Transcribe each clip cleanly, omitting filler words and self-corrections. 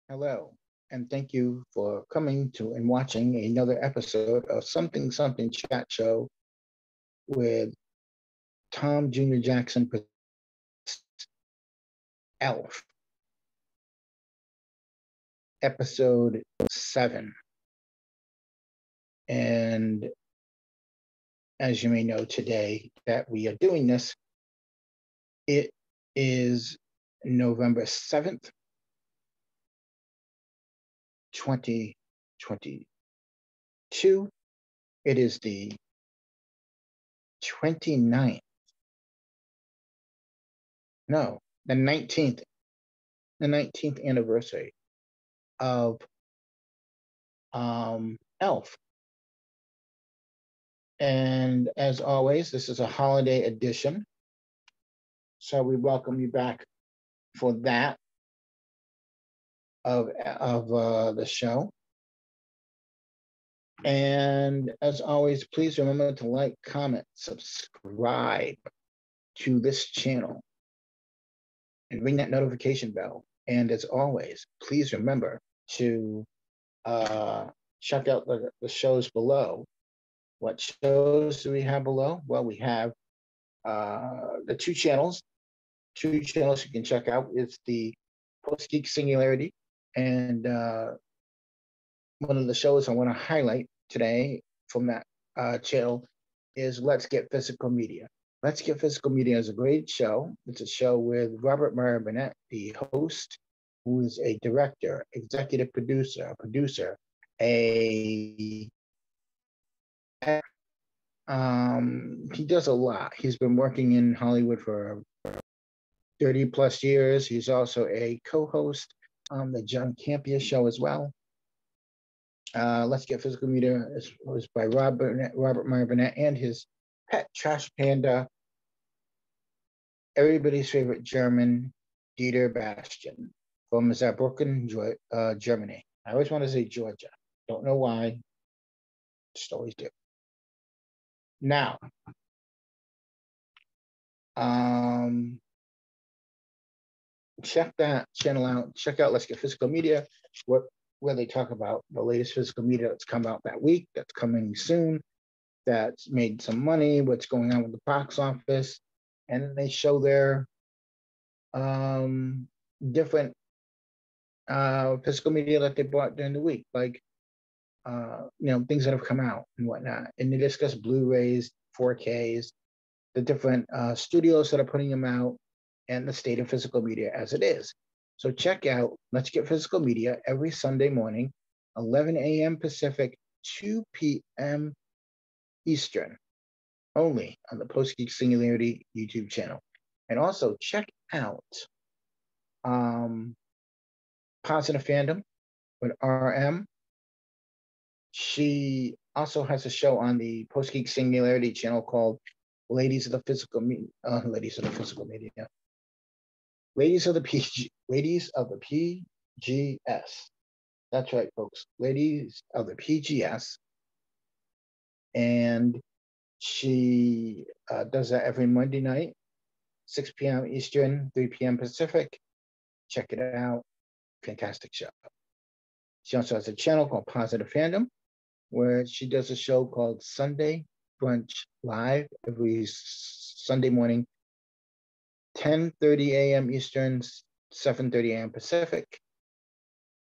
Hello, and thank you for coming to and watching another episode of Something Something Chat Show with Tom Jr. Jackson presents Elf, episode 7. And as you may know today that we are doing this, it is November 7th, 2022. It is the 29th, no, the 19th, the 19th anniversary of Elf. And as always, this is a holiday edition. So we welcome you back for that of the show. And as always, please remember to like, comment, subscribe to this channel, and ring that notification bell. And as always, please remember to check out the shows below. What shows do we have below? Well, we have the two channels you can check out. It's the Geek Singularity, and one of the shows I want to highlight today from that channel is Let's Get Physical Media. Let's Get Physical Media is a great show. It's a show with Robert Marbinet, the host, who is a director, executive producer, a he does a lot. He's been working in Hollywood for 30 plus years. He's also a co-host on the John Campea show as well. Let's Get Physical Media was by Robert Marbinet and his pet trash panda, everybody's favorite German, Dieter Bastian from Saarbrücken, Germany. I always want to say Georgia. Don't know why. Just always do. Now, check that channel out. Check out Let's Get Physical Media, where they talk about the latest physical media that's come out that week, that's coming soon, that's made some money, what's going on with the box office, and they show their different physical media that they bought during the week, like things that have come out and whatnot. And they discuss Blu-rays, 4Ks, the different studios that are putting them out, and the state of physical media as it is. So check out Let's Get Physical Media every Sunday morning, 11 a.m. Pacific, 2 p.m. Eastern, only on the Post Geek Singularity YouTube channel. And also check out Positive Fandom with RM. She also has a show on the Post Geek Singularity channel called Ladies of the Physical Media. Ladies of the PGS. That's right, folks. Ladies of the PGS. And she does that every Monday night, 6 p.m. Eastern, 3 p.m. Pacific. Check it out. Fantastic show. She also has a channel called Positive Fandom, where she does a show called Sunday Brunch Live every Sunday morning, 10:30 a.m. Eastern, 7:30 a.m. Pacific.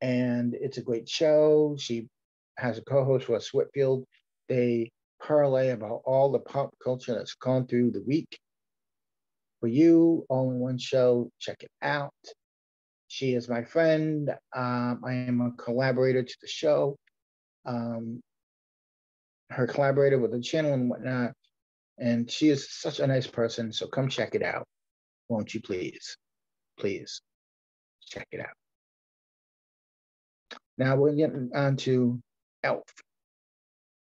And it's a great show. She has a co-host, Russ Whitfield. They parlay about all the pop culture that's gone through the week for you, all in one show. Check it out. She is my friend. I am a collaborator to the show. Her collaborator with the channel and whatnot. And she is such a nice person. So come check it out. Won't you please? Please check it out. Now we're getting on to Elf,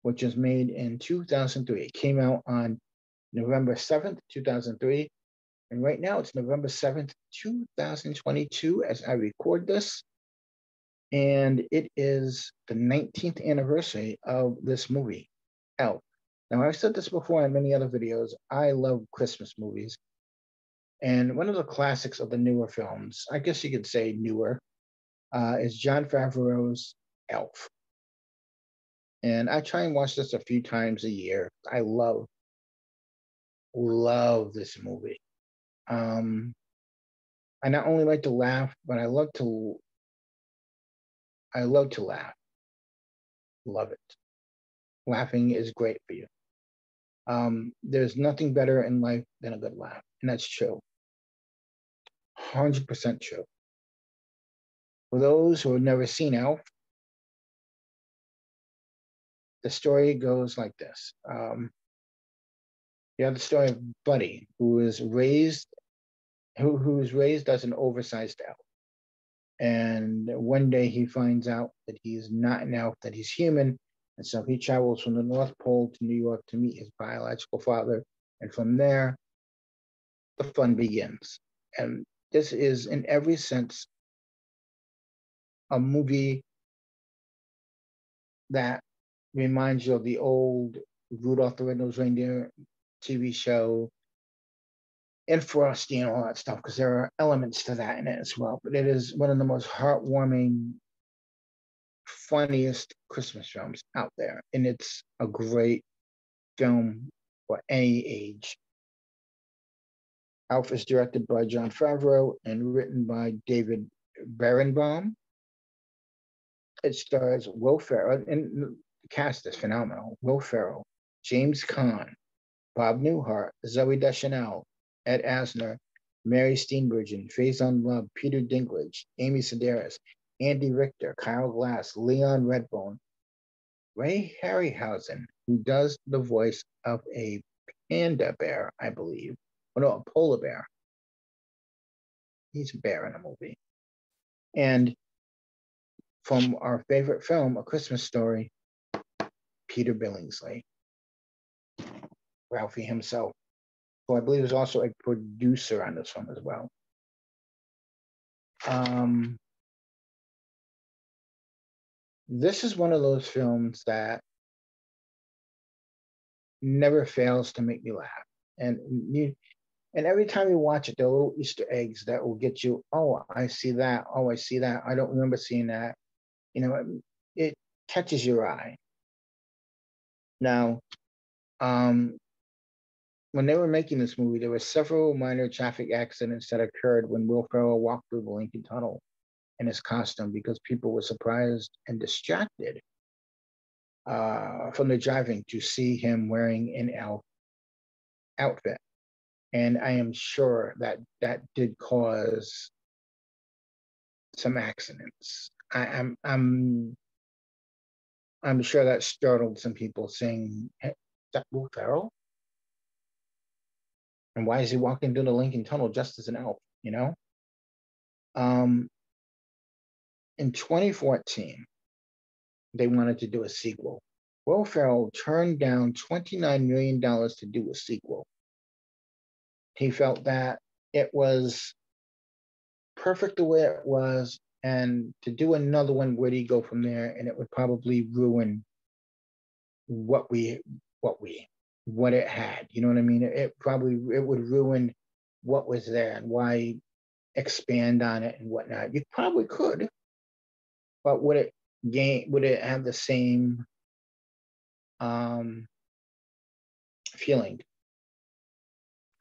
which was made in 2003. It came out on November 7th, 2003. And right now it's November 7th, 2022 as I record this. And it is the 19th anniversary of this movie, Elf. Now, I've said this before in many other videos. I love Christmas movies. And one of the classics of the newer films, I guess you could say newer, is Jon Favreau's Elf. And I try and watch this a few times a year. I love this movie. I not only like to laugh, but I love to laugh. Love it. Laughing is great for you. There's nothing better in life than a good laugh, and that's true. 100% true. For those who have never seen Elf, the story goes like this. You have the story of Buddy, who is raised as an oversized elf. And one day he finds out that he's not an elf, that he's human. And so he travels from the North Pole to New York to meet his biological father. And from there, the fun begins. And this is, in every sense, a movie that reminds you of the old Rudolph the Red-Nosed Reindeer TV show, and Frosty and all that stuff, because there are elements to that in it as well. But it is one of the most heartwarming, funniest Christmas films out there. And it's a great film for any age. Elf is directed by Jon Favreau and written by David Berenbaum. It stars Will Ferrell, and the cast is phenomenal. Will Ferrell, James Caan, Bob Newhart, Zooey Deschanel, Ed Asner, Mary Steenburgen, Faison Love, Peter Dinklage, Amy Sedaris, Andy Richter, Kyle Glass, Leon Redbone, Ray Harryhausen, who does the voice of a panda bear, I believe. Oh, no, a polar bear. He's a bear in a movie. And from our favorite film, A Christmas Story, Peter Billingsley, Ralphie himself, who I believe is also a producer on this film as well. This is one of those films that never fails to make me laugh. And every time you watch it, there are little Easter eggs that will get you, oh, I see that. Oh, I see that. I don't remember seeing that. You know, it catches your eye. Now, when they were making this movie, there were several minor traffic accidents that occurred when Will Ferrell walked through the Lincoln Tunnel in his costume, because people were surprised and distracted from the driving to see him wearing an elf outfit. And I am sure that did cause some accidents. I'm sure that startled some people, saying, hey, is that Will Ferrell? And why is he walking through the Lincoln Tunnel just as an elf, you know? In 2014, they wanted to do a sequel. Will Ferrell turned down $29 million to do a sequel. He felt that it was perfect the way it was, and to do another one, where do you go from there? And it would probably ruin what it had. You know what I mean? It would ruin what was there, and why expand on it and whatnot. You probably could, but would it have the same feeling?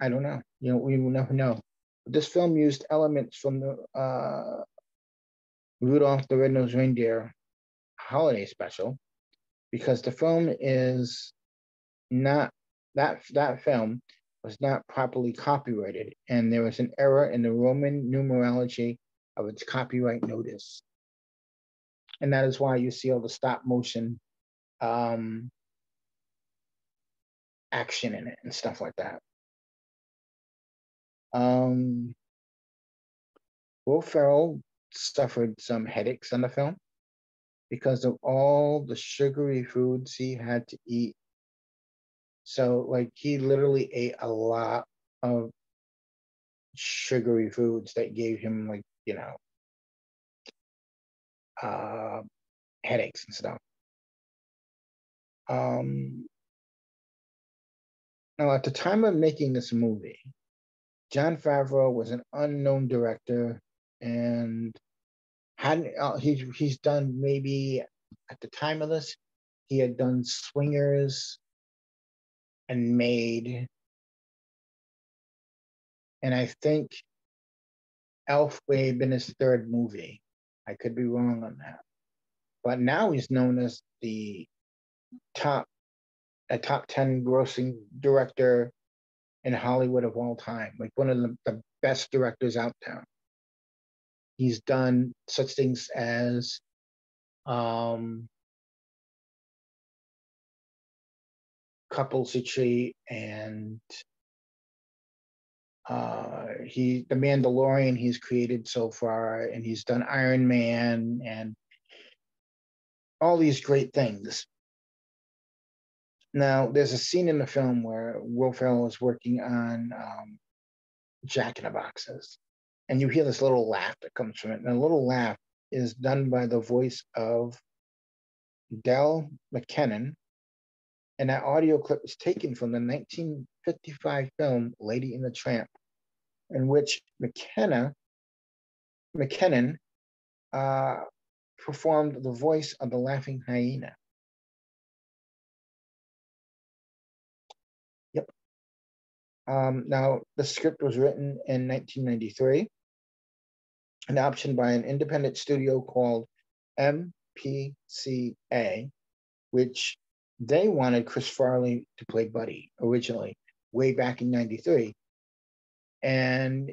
I don't know. You know, we will never know. This film used elements from the Rudolph the Red-Nosed Reindeer holiday special, because the film is not, that film was not properly copyrighted, and there was an error in the Roman numerology of its copyright notice. And that is why you see all the stop motion action in it and stuff like that. Will Ferrell suffered some headaches on the film because of all the sugary foods he had to eat. So, like, he literally ate a lot of sugary foods that gave him, like, you know, headaches and stuff. Now, at the time of making this movie, Jon Favreau was an unknown director, and He's done, maybe at the time of this, he had done Swingers and Maid, and I think Elf may have been his third movie. I could be wrong on that, but now he's known as the top a top 10 grossing director in Hollywood of all time, like one of the best directors out there. He's done such things as Couples Retreat and the Mandalorian he's created so far, and he's done Iron Man and all these great things. Now, there's a scene in the film where Will Ferrell is working on Jack in the Boxes, and you hear this little laugh that comes from it. And the little laugh is done by the voice of Del McKinnon, and that audio clip is taken from the 1955 film Lady and the Tramp, in which McKinnon performed the voice of the laughing hyena. Yep. Now, the script was written in 1993, an option by an independent studio called MPCA, which they wanted Chris Farley to play Buddy originally, way back in '93. And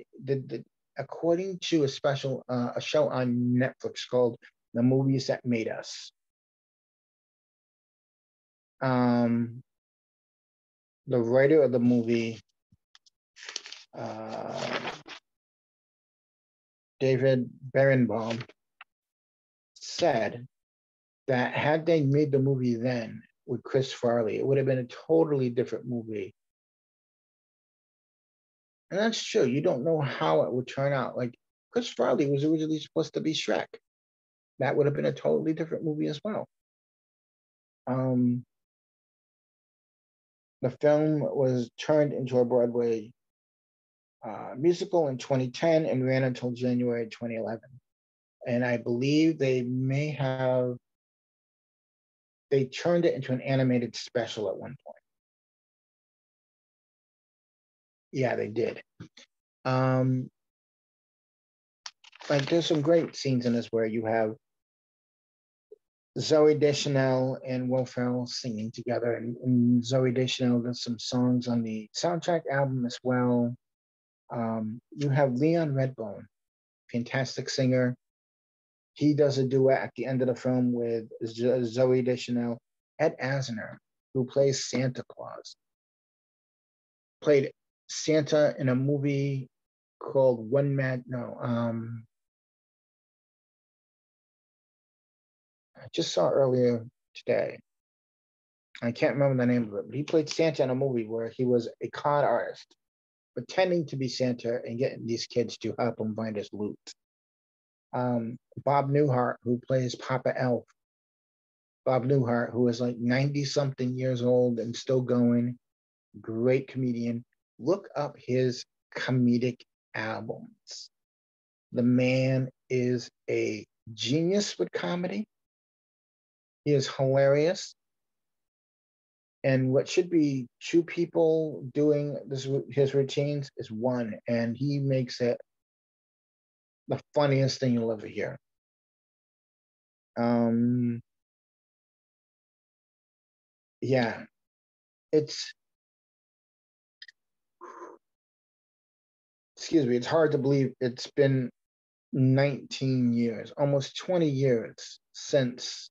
according to a show on Netflix called The Movies That Made Us, the writer of the movie, David Berenbaum, said that had they made the movie then with Chris Farley, it would have been a totally different movie. And that's true. You don't know how it would turn out. Like, Chris Farley was originally supposed to be Shrek. That would have been a totally different movie as well. The film was turned into a Broadway musical in 2010 and ran until January 2011. And I believe they turned it into an animated special at one point. Yeah, they did. Like, there's some great scenes in this where you have Zooey Deschanel and Will Ferrell singing together, and Zooey Deschanel does some songs on the soundtrack album as well. You have Leon Redbone, fantastic singer. He does a duet at the end of the film with Zooey Deschanel. Ed Asner, who plays Santa Claus, played Santa in a movie called I just saw earlier today. I can't remember the name of it, but he played Santa in a movie where he was a con artist, pretending to be Santa and getting these kids to help him find his loot. Bob Newhart, who plays Papa Elf. Bob Newhart, who is like 90-something years old and still going, great comedian. Look up his comedic albums. The man is a genius with comedy. He is hilarious. And what should be two people doing his routines is one, and he makes it the funniest thing you'll ever hear. Yeah, it's hard to believe it's been 19 years, almost 20 years since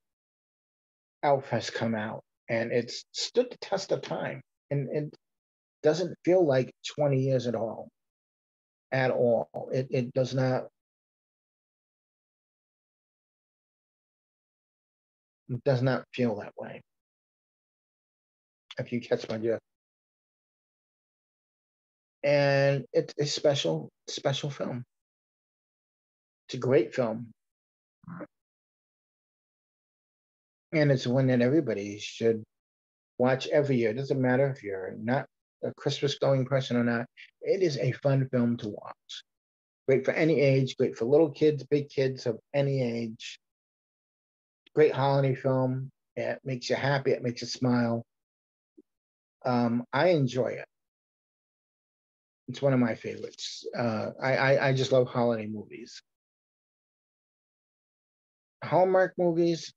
Elf has come out, and it's stood the test of time, and it doesn't feel like 20 years at all. It does not. It does not feel that way, if you catch my drift. And it's a special film. It's a great film. And it's one that everybody should watch every year. It doesn't matter if you're not a Christmas going person or not. It is a fun film to watch Great for any age, great for little kids, big kids of any age. Great holiday film. It makes you happy, it makes you smile. I enjoy it. It's one of my favorites. I just love holiday movies. Hallmark movies,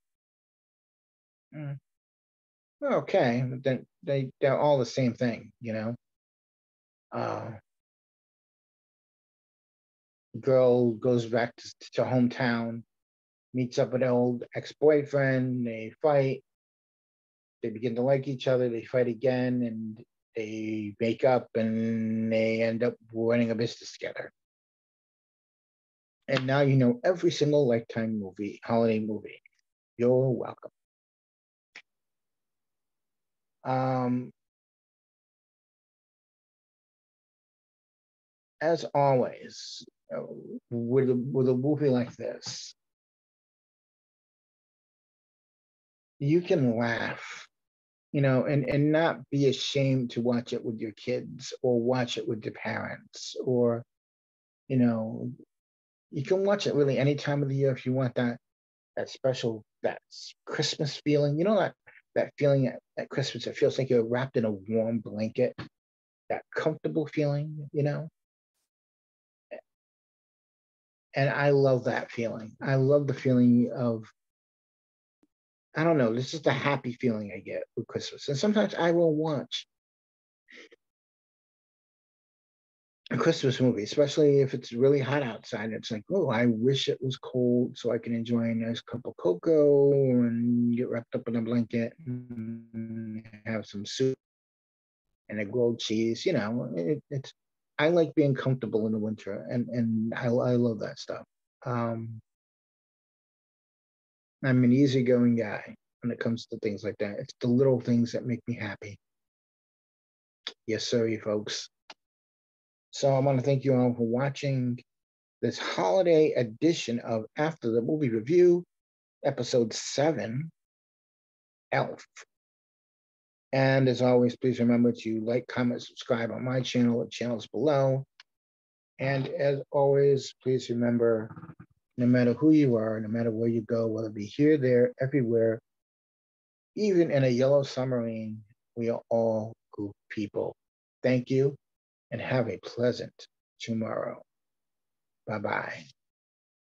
okay, but then they're all the same thing, you know. Girl goes back to hometown, meets up with an old ex-boyfriend, they fight, they begin to like each other, they fight again, and they make up and they end up running a business together. And now you know every single Lifetime movie, holiday movie. You're welcome. As always, with a movie like this, you can laugh, you know, and not be ashamed to watch it with your kids or watch it with your parents, or, you know, you can watch it really any time of the year if you want that special, that Christmas feeling. You know, that feeling at Christmas, it feels like you're wrapped in a warm blanket, that comfortable feeling, you know. And I love that feeling. I love the feeling of, I don't know, this is the happy feeling I get with Christmas. And sometimes I will watch a Christmas movie, especially if it's really hot outside. It's like, oh, I wish it was cold so I can enjoy a nice cup of cocoa and get wrapped up in a blanket and have some soup and a grilled cheese. You know, it's, I like being comfortable in the winter, and I love that stuff. I'm an easygoing guy when it comes to things like that. It's the little things that make me happy. Yes, sir, you folks. So I want to thank you all for watching this holiday edition of After the Movie Review, episode 7, Elf. And as always, please remember to like, comment, subscribe on my channel and channels below. And as always, please remember, no matter who you are, no matter where you go, whether it be here, there, everywhere, even in a yellow submarine, we are all good people. Thank you and have a pleasant tomorrow. Bye-bye.